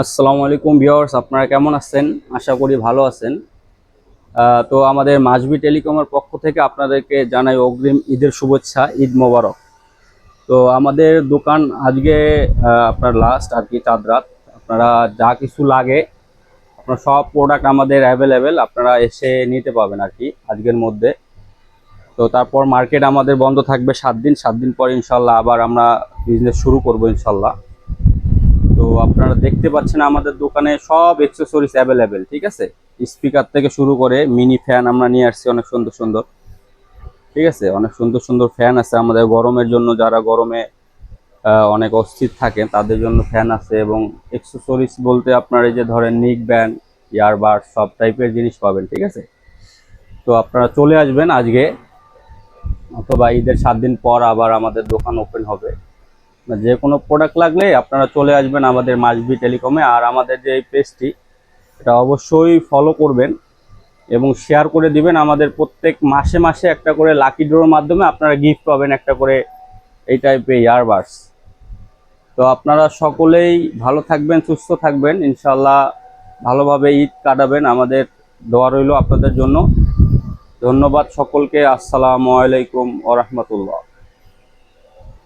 আসসালামু আলাইকুম ভিউয়ার্স, আপনারা কেমন আছেন? আশা করি ভালো আছেন। তো আমাদের মাঝবি টেলিকমের পক্ষ থেকে আপনাদেরকে জানাই অগ্রিম ঈদের শুভেচ্ছা, ঈদ মোবারক। তো আমাদের দোকান আজকে আপনার লাস্ট আর কি চাঁদ রাত। আপনারা যা কিছু লাগে আপনার সব প্রোডাক্ট আমাদের অ্যাভেলেবেল, আপনারা এসে নিতে পাবেন আর কি আজকের মধ্যে। তো তারপর মার্কেট আমাদের বন্ধ থাকবে 7 দিন। 7 দিন পর ইনশাল্লাহ আবার আমরা বিজনেস শুরু করব ইনশাল্লাহ। তো আপনারা দেখতে পাচ্ছেন আমাদের দোকানে সব অ্যাক্সেসরিজ অ্যাভেলেবেল, ঠিক আছে। স্পিকার থেকে শুরু করে মিনি ফ্যান আমরা নিয়ে আসছি অনেক সুন্দর সুন্দর, ঠিক আছে। অনেক সুন্দর সুন্দর ফ্যান আছে আমাদের গরমের জন্য, যারা গরমে অনেক অস্থির থাকেন তাদের জন্য ফ্যান আছে। এবং অ্যাক্সেসরিজ বলতে আপনার এই যে ধরেন নিক ব্যান্ড, ইয়ারবাড সব টাইপের জিনিস পাবেন, ঠিক আছে। তো আপনারা চলে আসবেন আজকে, অথবা ঈদের 7 দিন পর আবার আমাদের দোকান ওপেন হবে। যে কোনো প্রোডাক্ট লাগলে আপনারা চলে আসবেন আমাদের মাঝবি টেলিকমে। আর আমাদের যে এই পেজটি, এটা অবশ্যই ফলো করবেন এবং শেয়ার করে দিবেন। আমাদের প্রত্যেক মাসে মাসে একটা করে লাকি ড্রোর মাধ্যমে আপনারা গিফট পাবেন একটা করে এই টাইপের ইয়ারবাডস। তো আপনারা সকলেই ভালো থাকবেন, সুস্থ থাকবেন, ইনশাল্লাহ ভালোভাবে ঈদ কাটাবেন। আমাদের দোয়া রইল আপনাদের জন্য। ধন্যবাদ সকলকে। আসসালামু আলাইকুম ওয়া রাহমাতুল্লাহ।